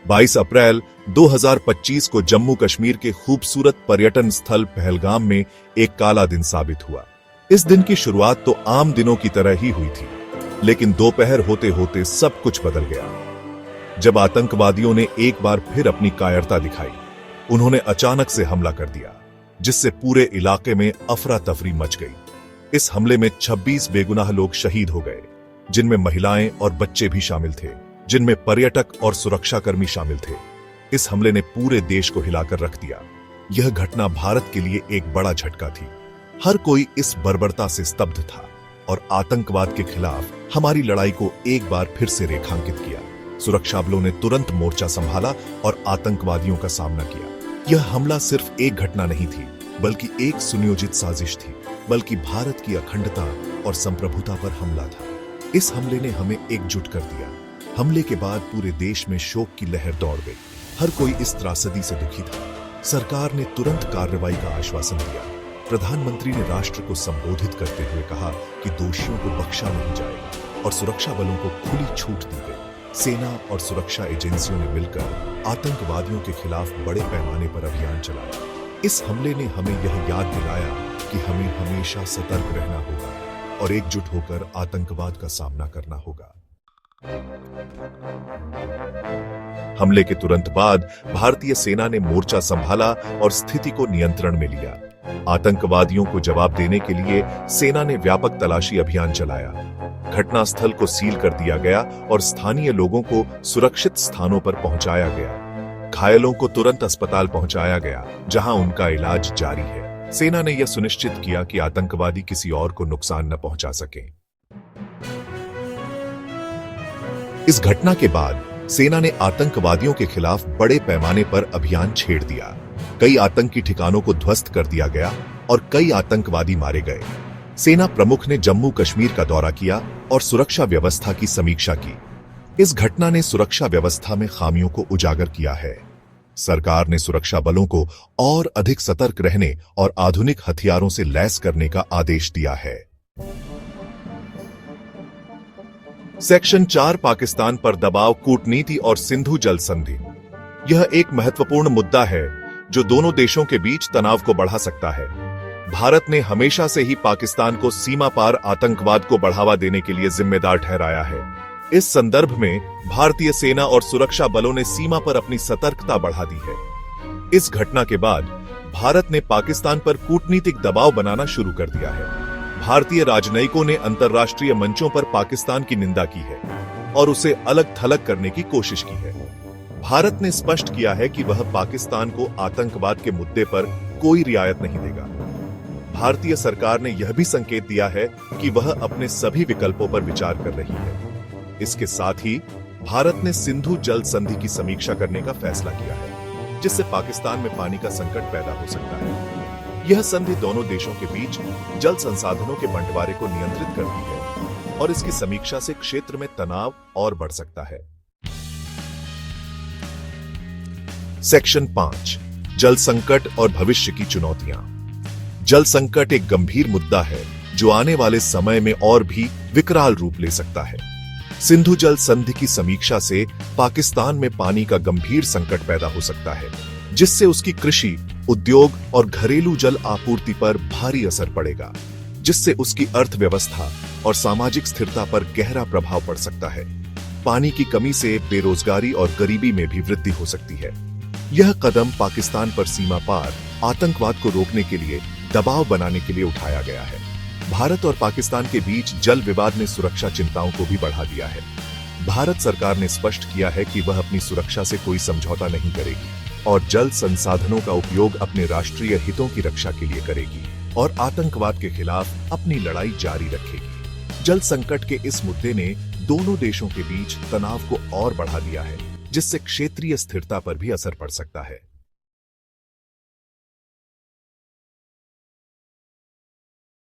22 अप्रैल 2025 को जम्मू कश्मीर के खूबसूरत पर्यटन स्थल पहलगाम में एक काला दिन साबित हुआ। इस दिन की शुरुआत तो आम दिनों की तरह ही हुई थी, लेकिन दोपहर होते होते सब कुछ बदल गया। जब आतंकवादियों ने एक बार फिर अपनी कायरता दिखाई, उन्होंने अचानक से हमला कर दिया, जिससे पूरे इलाके में अफरा तफरी मच गई। इस हमले में 26 बेगुनाह लोग शहीद हो गए, जिनमें महिलाएं और बच्चे भी शामिल थे, जिनमें पर्यटक और सुरक्षाकर्मी शामिल थे। इस हमले ने पूरे देश को हिलाकर रख दिया। यह घटना भारत के लिए एक बड़ा झटका थी। हर कोई इस बर्बरता से स्तब्ध था और आतंकवाद के खिलाफ हमारी लड़ाई को एक बार फिर से रेखांकित किया। सुरक्षा बलों ने तुरंत मोर्चा संभाला और आतंकवादियों का सामना किया। यह हमला सिर्फ एक घटना नहीं थी, बल्कि एक सुनियोजित साजिश थी, बल्कि भारत की अखंडता और संप्रभुता पर हमला था। इस हमले ने हमें एकजुट कर दिया। हमले के बाद पूरे देश में शोक की लहर दौड़ गई। हर कोई इस त्रासदी से दुखी था। सरकार ने तुरंत कार्रवाई का आश्वासन दिया। प्रधानमंत्री ने राष्ट्र को संबोधित करते हुए कहा कि दोषियों को बख्शा नहीं जाएगा और सुरक्षा बलों को खुली छूट दी गई। सेना और सुरक्षा एजेंसियों ने मिलकर आतंकवादियों के खिलाफ बड़े पैमाने पर अभियान चलाया। इस हमले ने हमें यह याद दिलाया कि हमें हमेशा सतर्क रहना होगा और एकजुट होकर आतंकवाद का सामना करना होगा। हमले के तुरंत बाद भारतीय सेना ने मोर्चा संभाला और स्थिति को नियंत्रण में लिया। आतंकवादियों को जवाब देने के लिए सेना ने व्यापक तलाशी अभियान चलाया। घटनास्थल को सील कर दिया गया और स्थानीय लोगों को सुरक्षित स्थानों पर पहुंचाया गया। घायलों को तुरंत अस्पताल पहुंचाया गया, जहां उनका इलाज जारी है। सेना ने यह सुनिश्चित किया कि आतंकवादी किसी और को नुकसान न पहुंचा सके। इस घटना के बाद सेना ने आतंकवादियों के खिलाफ बड़े पैमाने पर अभियान छेड़ दिया। कई आतंकी ठिकानों को ध्वस्त कर दिया गया और कई आतंकवादी मारे गए। सेना प्रमुख ने जम्मू कश्मीर का दौरा किया और सुरक्षा व्यवस्था की समीक्षा की। इस घटना ने सुरक्षा व्यवस्था में खामियों को उजागर किया है। सरकार ने सुरक्षा बलों को और अधिक सतर्क रहने और आधुनिक हथियारों से लैस करने का आदेश दिया है। सेक्शन 4 पाकिस्तान पर दबाव, कूटनीति और सिंधु जल संधि। यह एक महत्वपूर्ण मुद्दा है जो दोनों देशों के बीच तनाव को बढ़ा सकता है। भारत ने हमेशा से ही पाकिस्तान को सीमा पार आतंकवाद को बढ़ावा देने के लिए जिम्मेदार ठहराया है। इस संदर्भ में भारतीय सेना और सुरक्षा बलों ने सीमा पर अपनी सतर्कता बढ़ा दी है। इस घटना के बाद भारत ने पाकिस्तान पर कूटनीतिक दबाव बनाना शुरू कर दिया है। भारतीय राजनयिकों ने अंतर्राष्ट्रीय मंचों पर पाकिस्तान की निंदा की है और उसे अलग थलग करने की कोशिश की है। भारत ने स्पष्ट किया है कि वह पाकिस्तान को आतंकवाद के मुद्दे पर कोई रियायत नहीं देगा। भारतीय सरकार ने यह भी संकेत दिया है कि वह अपने सभी विकल्पों पर विचार कर रही है। इसके साथ ही भारत ने सिंधु जल संधि की समीक्षा करने का फैसला किया है, जिससे पाकिस्तान में पानी का संकट पैदा हो सकता है। यह संधि दोनों देशों के बीच जल संसाधनों के बंटवारे को नियंत्रित करती है और इसकी समीक्षा से क्षेत्र में तनाव और बढ़ सकता है। सेक्शन 5 जल संकट और भविष्य की चुनौतियां। जल संकट एक गंभीर मुद्दा है जो आने वाले समय में और भी विकराल रूप ले सकता है। सिंधु जल संधि की समीक्षा से पाकिस्तान में पानी का गंभीर संकट पैदा हो सकता है, जिससे उसकी कृषि, उद्योग और घरेलू जल आपूर्ति पर भारी असर पड़ेगा, जिससे उसकी अर्थव्यवस्था और सामाजिक स्थिरता पर गहरा प्रभाव पड़ सकता है। पानी की कमी से बेरोजगारी और गरीबी में भी वृद्धि हो सकती है। यह कदम पाकिस्तान पर सीमा पार आतंकवाद को रोकने के लिए दबाव बनाने के लिए उठाया गया है। भारत और पाकिस्तान के बीच जल विवाद ने सुरक्षा चिंताओं को भी बढ़ा दिया है। भारत सरकार ने स्पष्ट किया है कि वह अपनी सुरक्षा से कोई समझौता नहीं करेगी और जल संसाधनों का उपयोग अपने राष्ट्रीय हितों की रक्षा के लिए करेगी और आतंकवाद के खिलाफ अपनी लड़ाई जारी रखेगी। जल संकट के इस मुद्दे ने दोनों देशों के बीच तनाव को और बढ़ा दिया है, जिससे क्षेत्रीय स्थिरता पर भी असर पड़ सकता है।